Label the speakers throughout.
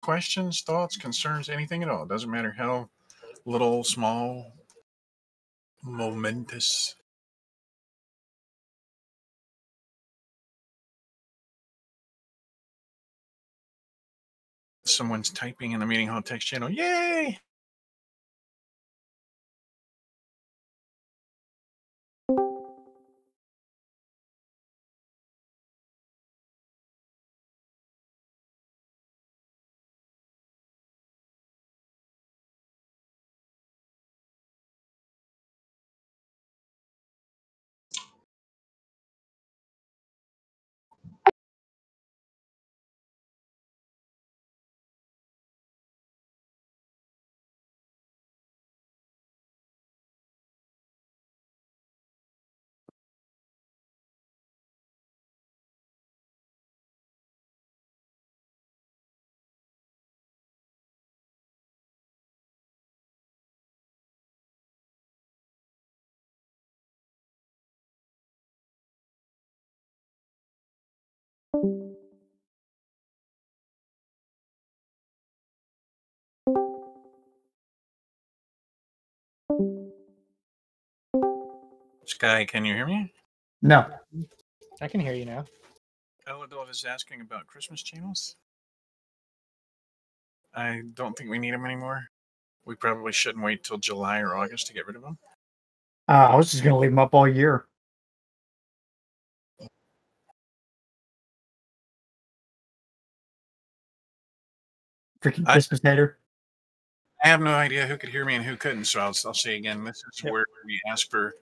Speaker 1: questions, thoughts, concerns, anything at all. It doesn't matter how little, small, momentous. Someone's typing in the meeting hall text channel. Yay! Sky, can you hear me?
Speaker 2: No.
Speaker 3: I can hear you now.
Speaker 1: Eladol is asking about Christmas channels. I don't think we need them anymore. We probably shouldn't wait till July or August to get rid of them.
Speaker 2: I was just going to leave them up all year. Freaking Christmas hater.
Speaker 1: I have no idea who could hear me and who couldn't, so I'll say again, this is where we ask for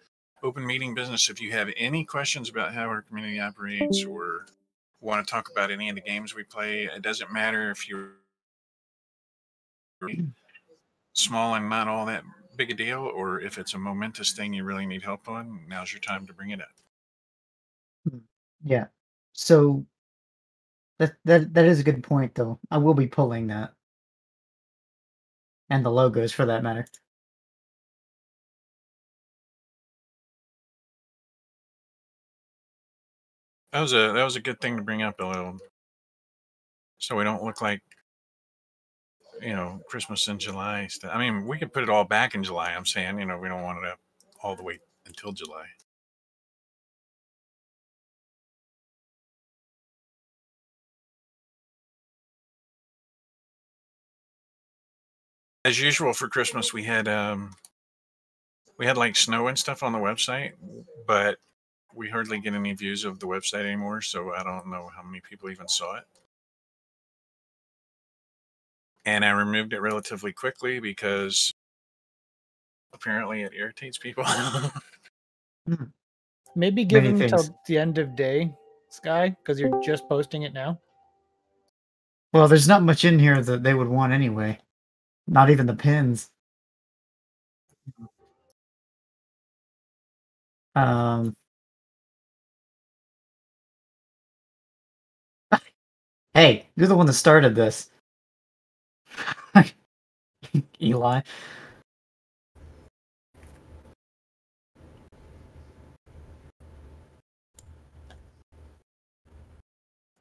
Speaker 1: open meeting business. If you have any questions about how our community operates or want to talk about any of the games we play, it doesn't matter if you're small and not all that big a deal, or if it's a momentous thing you really need help on, now's your time to bring it up.
Speaker 2: Yeah. So that is a good point, though. I will be pulling that. And the logos, for that matter.
Speaker 1: That was a good thing to bring up, Bill. So we don't look like, Christmas in July stuff. I mean, we could put it all back in July. I'm saying, we don't want it up all the way until July. As usual for Christmas, we had like snow and stuff on the website, but we hardly get any views of the website anymore. So I don't know how many people even saw it. And I removed it relatively quickly because apparently it irritates people.
Speaker 3: Maybe give them till the end of day, Sky, because you're just posting it now.
Speaker 2: Well, there's not much in here that they would want anyway. Not even the pins. Hey, you're the one that started this. Eli.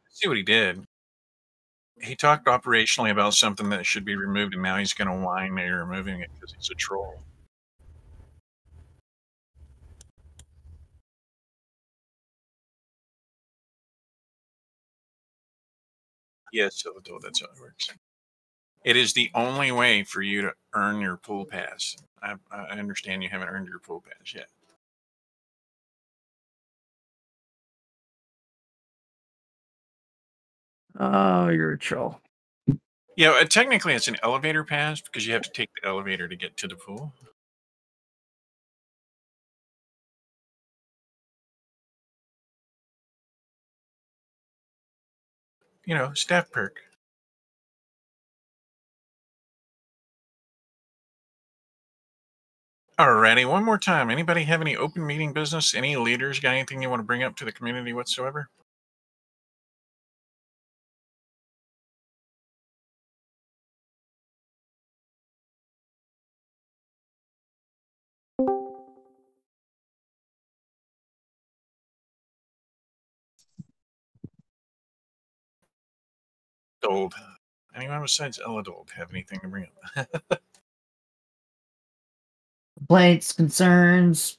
Speaker 1: See what he did. He talked operationally about something that should be removed, and now he's going to whine that you're removing it because he's a troll. Yes, that's how it works. It is the only way for you to earn your pool pass. I understand you haven't earned your pool pass yet.
Speaker 2: Oh, you're a troll.
Speaker 1: Yeah, technically it's an elevator pass because you have to take the elevator to get to the pool. Staff perk. Alrighty, one more time. Anybody have any open meeting business? Any leaders got anything you want to bring up to the community whatsoever? Old. Anyone besides Eladol have anything to bring up?
Speaker 2: Complaints, concerns.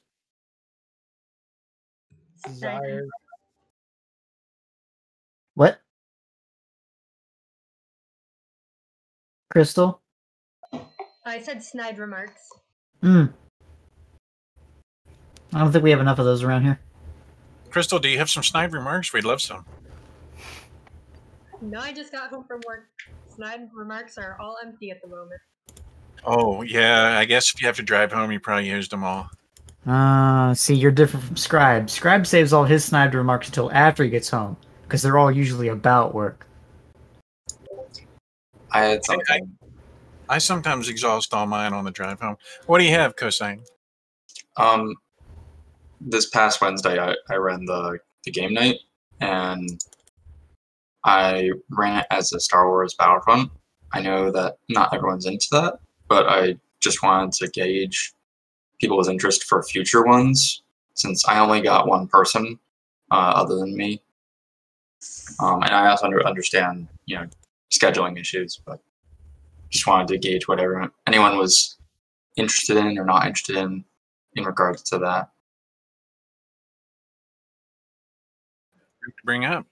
Speaker 3: Desires.
Speaker 2: What? Crystal?
Speaker 4: I said snide remarks.
Speaker 2: I don't think we have enough of those around here.
Speaker 1: Crystal, do you have some snide remarks? We'd love some.
Speaker 4: No, I just got home from work. Snide remarks are all empty at the moment.
Speaker 1: Oh, yeah. I guess if you have to drive home, you probably used them all.
Speaker 2: See, you're different from Scribe. Scribe saves all his snide remarks until after he gets home, because they're all usually about work.
Speaker 5: I had something.
Speaker 1: I sometimes exhaust all mine on the drive home. What do you have, Cosine?
Speaker 5: This past Wednesday, I ran the game night, and I ran it as a Star Wars Battlefront. I know that not everyone's into that, but I just wanted to gauge people's interest for future ones, since I only got one person other than me. And I also understand, scheduling issues, but just wanted to gauge whatever anyone was interested in or not interested in regards to that.
Speaker 1: To bring up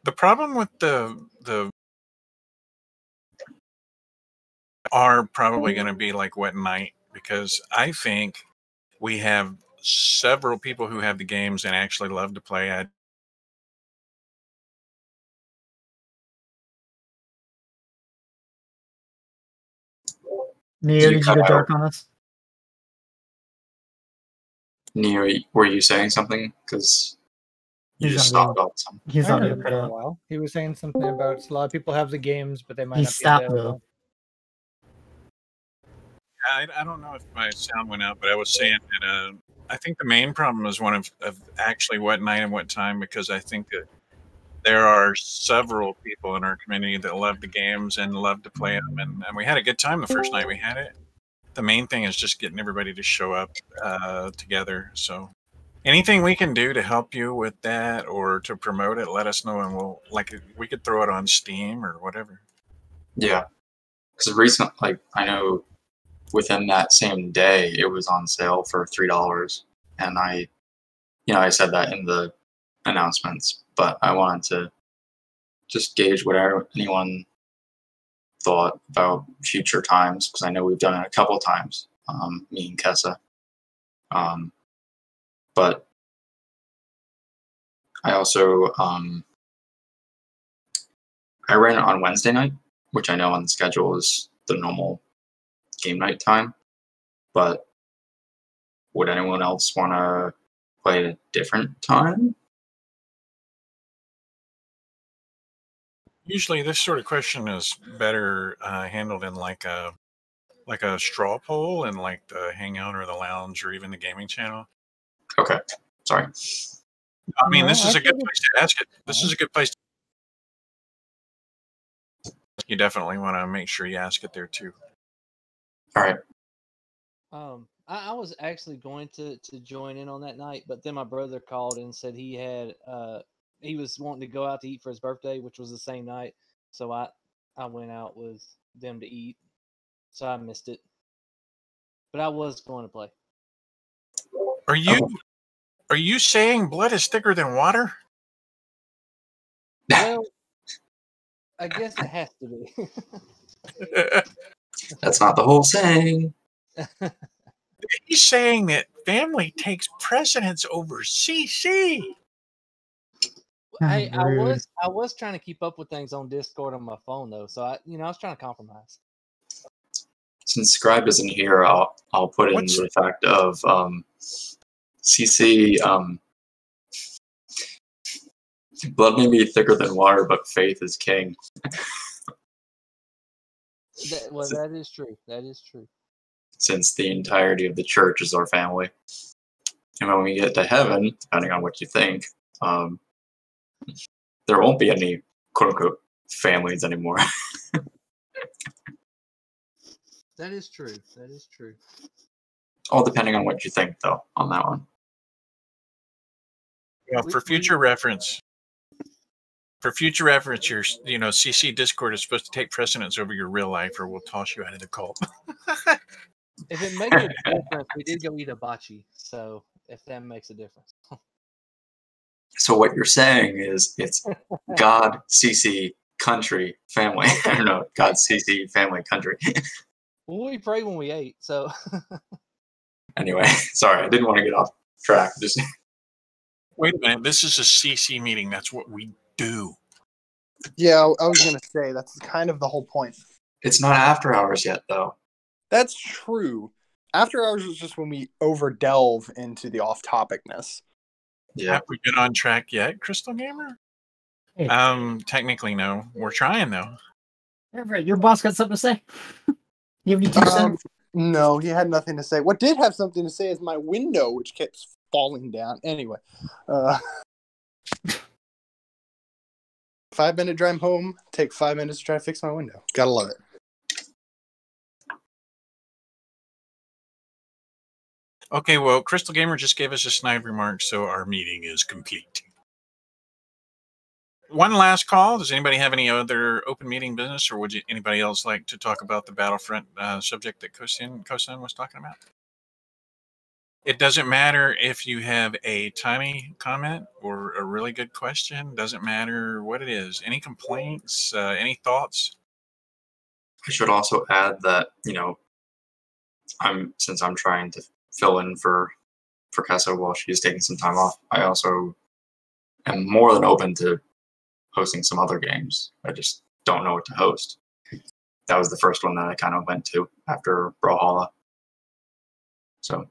Speaker 1: the problem with the are probably going to be like Wet Night, because I think we have several people who have the games and actually love to play it.
Speaker 2: Neo, did you go dark on us?
Speaker 5: Neo, were you saying something? Because you just stopped all something.
Speaker 2: He's
Speaker 3: I
Speaker 2: not
Speaker 3: heard him for a while. He was saying something about a lot of people have the games, but they might not be available.
Speaker 1: I don't know if my sound went out, but I was saying that I think the main problem is one of actually what night and what time, because I think that there are several people in our community that love the games and love to play them, and we had a good time the first night we had it. The main thing is just getting everybody to show up together. So anything we can do to help you with that or to promote it, let us know, and we could throw it on Steam or whatever.
Speaker 5: Yeah, because recently, I know within that same day it was on sale for $3, and I said that in the announcements, but I wanted to just gauge whatever anyone thought about future times, because I know we've done it a couple times, me and Kessa. But I also I ran it on Wednesday night, which I know on the schedule is the normal game night time. But would anyone else want to play at a different time?
Speaker 1: Usually this sort of question is better handled in like a straw poll in like the Hangout or the Lounge or even the gaming channel.
Speaker 5: Okay, sorry.
Speaker 1: I mean, this is a good place to ask it. This is a good place. You definitely want to make sure you ask it there too.
Speaker 5: All right.
Speaker 6: I was actually going to join in on that night, but then my brother called and said he had he was wanting to go out to eat for his birthday, which was the same night. So I went out with them to eat. So I missed it. But I was going to play.
Speaker 1: Are you saying blood is thicker than water?
Speaker 6: Well, I guess it has to be.
Speaker 5: That's not the whole saying.
Speaker 1: He's saying that family takes precedence over CC.
Speaker 6: I was trying to keep up with things on Discord on my phone though, so I was trying to compromise.
Speaker 5: Since Scribe isn't here, I'll put in the fact of CC. Blood may be thicker than water, but faith is king.
Speaker 6: That is true. That is true.
Speaker 5: Since the entirety of the church is our family, and when we get to heaven, depending on what you think, there won't be any quote-unquote families anymore.
Speaker 6: That is true. That is true.
Speaker 5: All depending on what you think, though, on that one.
Speaker 1: Well, for future reference, For future reference, your CC Discord is supposed to take precedence over your real life, or we'll toss you out of the cult.
Speaker 6: If it makes a difference, we did go eat hibachi. So if that makes a difference.
Speaker 5: So what you're saying is it's God, CC, country, family. I don't know. God, CC, family, country.
Speaker 6: Well, we prayed when we ate. So
Speaker 5: Anyway, sorry, I didn't want to get off track. Just
Speaker 1: Wait a minute. This is a CC meeting. That's what we do.
Speaker 7: Yeah, I was gonna say that's kind of the whole point.
Speaker 5: it's not after hours yet, though.
Speaker 7: That's true. After hours is just when we over delve into the off topicness.
Speaker 5: Yeah.
Speaker 1: Have we been on track yet, Crystal Gamer?
Speaker 2: Hey.
Speaker 1: Technically, no. We're trying, though.
Speaker 2: Everett, your boss got something to say? You have any 2 cents?
Speaker 7: No, he had nothing to say. What did have something to say is my window, which keeps falling down. Anyway, 5-minute drive home, take 5 minutes to try to fix my window. Gotta love it.
Speaker 1: Okay, well, Crystal Gamer just gave us a snide remark, so our meeting is complete. One last call. Does anybody have any other open meeting business, or would anybody else like to talk about the Battlefront subject that Kosan was talking about? It doesn't matter if you have a tiny comment or a really good question. Doesn't matter what it is. Any complaints? Any thoughts?
Speaker 5: I should also add that, since I'm trying to fill in for Kessa while she's taking some time off, I also am more than open to hosting some other games. I just don't know what to host. That was the first one that I kind of went to after Brawlhalla. So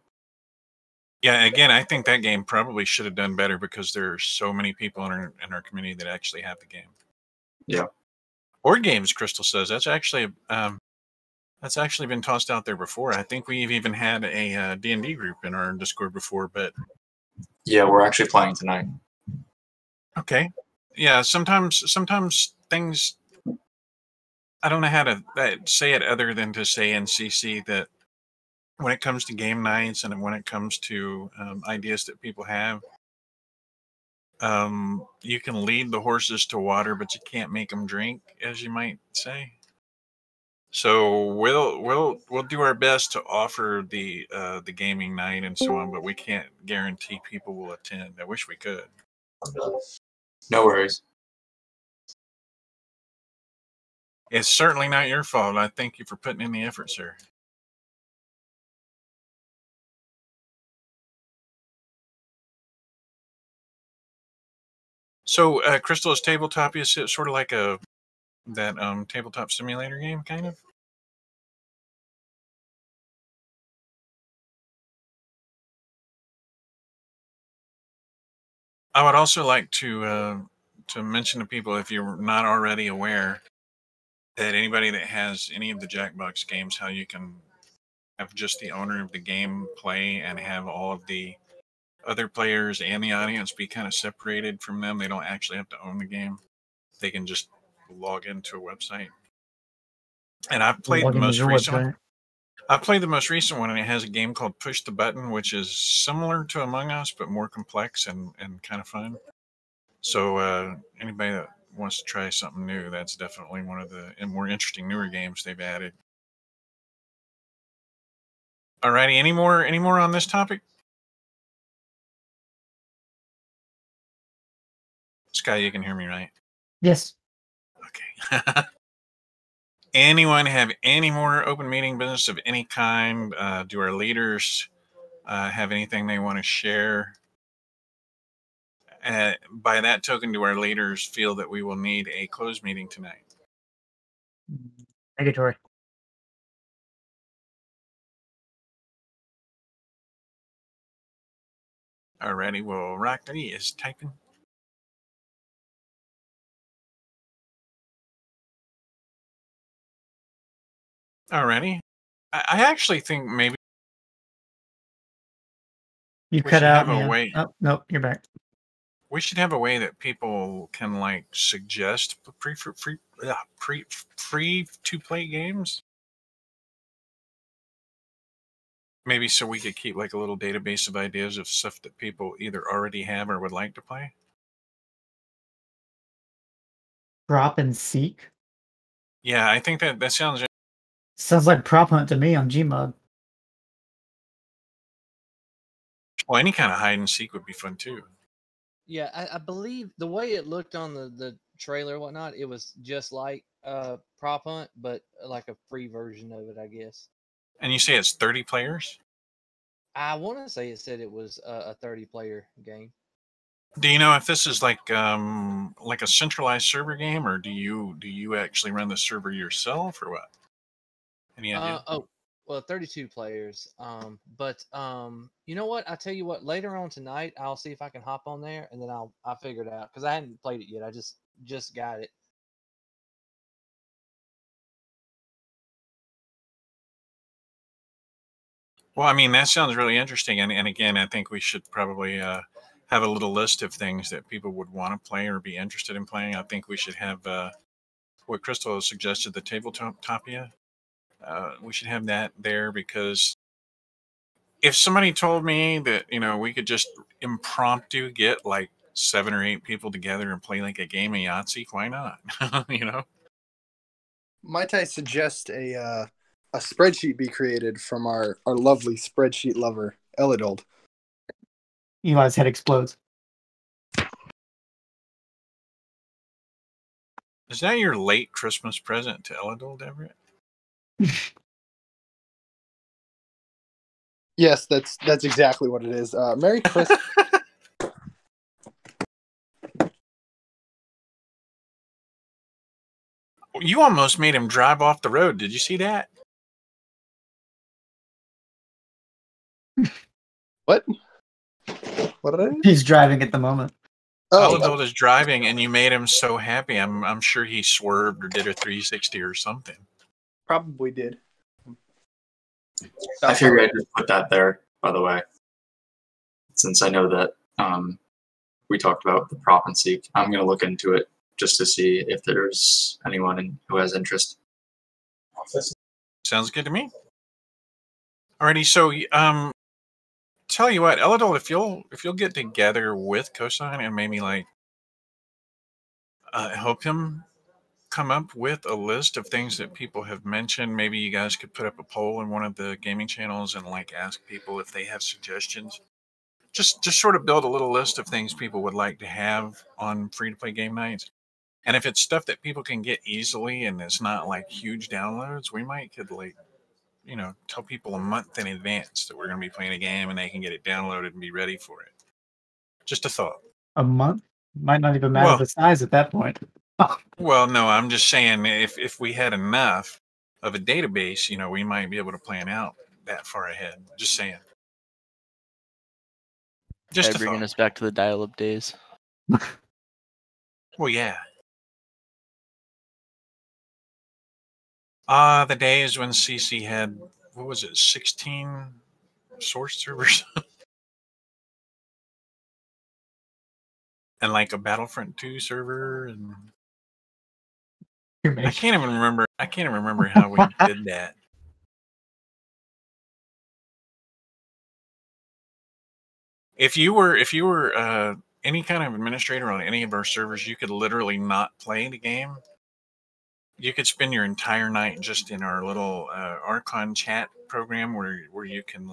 Speaker 1: Yeah, again, I think that game probably should have done better because there are so many people in our community that actually have the game.
Speaker 5: Yeah.
Speaker 1: Board games, Crystal says that's actually been tossed out there before. I think we've even had a D&D group in our Discord before, but
Speaker 5: yeah, we're actually playing tonight.
Speaker 1: Okay. Yeah, sometimes things, I don't know how to say it other than to say in CC that when it comes to game nights and when it comes to ideas that people have, you can lead the horses to water, but you can't make them drink, as you might say. So we'll do our best to offer the gaming night and so on, but we can't guarantee people will attend. I wish we could.
Speaker 5: No worries.
Speaker 1: It's certainly not your fault. I thank you for putting in the effort, sir. So, Crystal, is Tabletopia sort of like that tabletop simulator game, kind of? I would also like to mention to people, if you're not already aware, that anybody that has any of the Jackbox games, how you can have just the owner of the game play and have all of the other players and the audience be kind of separated from them. They don't actually have to own the game. They can just log into a website. And I've played the most recent one. I've played the most recent one, and it has a game called Push the Button, which is similar to Among Us, but more complex and kind of fun. So anybody that wants to try something new, that's definitely one of the more interesting newer games they've added. Alrighty, any more on this topic? Sky, you can hear me, right?
Speaker 2: Yes.
Speaker 1: Okay. Anyone have any more open meeting business of any kind? Do our leaders have anything they want to share? By that token, do our leaders feel that we will need a closed meeting tonight?
Speaker 2: Negatory.
Speaker 1: Alrighty, well, Rockney is typing. Alrighty. I actually think maybe
Speaker 2: You
Speaker 1: we
Speaker 2: cut
Speaker 1: should
Speaker 2: out.
Speaker 1: have a way.
Speaker 2: Oh, nope, you're back.
Speaker 1: We should have a way that people can suggest free to play games. Maybe so we could keep a little database of ideas of stuff that people either already have or would like to play.
Speaker 2: Prop and seek.
Speaker 1: Yeah, I think that sounds.
Speaker 2: Sounds like prop hunt to me on Gmod.
Speaker 1: Well, any kind of hide and seek would be fun too.
Speaker 6: Yeah, I believe the way it looked on the trailer and whatnot, it was just like Prop Hunt, but like a free version of it, I guess.
Speaker 1: And you say it's 30 players?
Speaker 6: I want to say it said it was a 30-player game.
Speaker 1: Do you know if this is like a centralized server game, or do you actually run the server yourself, or what? Any idea?
Speaker 6: Well, 32 players. But you know what? I tell you what. Later on tonight, I'll see if I can hop on there, and then I'll figure it out because I hadn't played it yet. I just got it.
Speaker 1: Well, I mean, that sounds really interesting, and again, I think we should probably have a little list of things that people would want to play or be interested in playing. I think we should have what Crystal suggested, the Tabletopia. We should have that there, because if somebody told me that, we could just impromptu get like 7 or 8 people together and play like a game of Yahtzee, why not?
Speaker 7: Might I suggest a spreadsheet be created from our lovely spreadsheet lover, Elidold?
Speaker 2: Eli's head explodes.
Speaker 1: Is that your late Christmas present to Elidold, Everett?
Speaker 7: Yes, that's exactly what it is. Merry Christmas.
Speaker 1: You almost made him drive off the road. Did you see that?
Speaker 7: What? What did I do?
Speaker 2: He's driving at the moment.
Speaker 7: Oh,
Speaker 1: Elidold is driving, and you made him so happy. I'm sure he swerved or did a 360 or something.
Speaker 7: probably did.
Speaker 5: I figured I'd just put that there, by the way. Since I know that we talked about the prop and seek, I'm going to look into it just to see if there's anyone who has interest.
Speaker 1: Sounds good to me. Alrighty, so tell you what, Elidold, if you'll get together with Cosign and maybe help him come up with a list of things that people have mentioned. Maybe you guys could put up a poll in one of the gaming channels and ask people if they have suggestions. Just sort of build a little list of things people would like to have on free-to-play game nights. And if it's stuff that people can get easily and it's not like huge downloads, we might could tell people a month in advance that we're going to be playing a game and they can get it downloaded and be ready for it. Just a thought.
Speaker 2: A month? Might not even matter the size at that point.
Speaker 1: Well, no, I'm just saying if we had enough of a database, we might be able to plan out that far ahead. Just saying. Just
Speaker 8: bringing us back to the dial-up days.
Speaker 1: Well, yeah. The days when CC had, 16 source servers? And like a Battlefront 2 server, and I can't even remember how we did that. If you were any kind of administrator on any of our servers, you could literally not play the game. You could spend your entire night just in our little Archon chat program where you can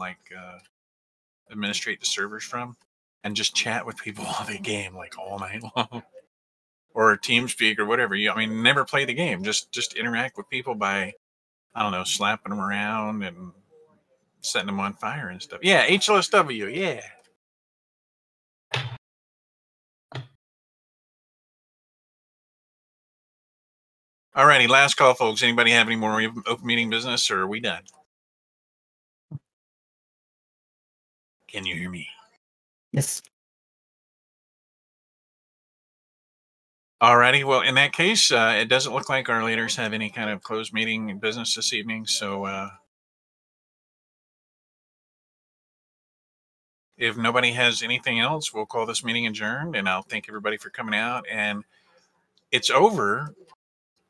Speaker 1: administrate the servers from, and just chat with people while they game all night long, or TeamSpeak or whatever. Never play the game. Just interact with people by, I don't know, slapping them around and setting them on fire and stuff. Yeah, HLSW. Yeah. Alrighty, last call, folks. Anybody have any more open meeting business, or are we done? Can you hear me?
Speaker 2: Yes.
Speaker 1: Alrighty, well, in that case, it doesn't look like our leaders have any kind of closed meeting business this evening, so if nobody has anything else, we'll call this meeting adjourned, and I'll thank everybody for coming out, and it's over.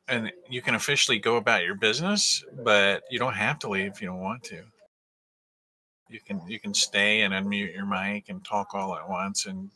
Speaker 1: And you can officially go about your business, but you don't have to leave if you don't want to. You can stay and unmute your mic and talk all at once and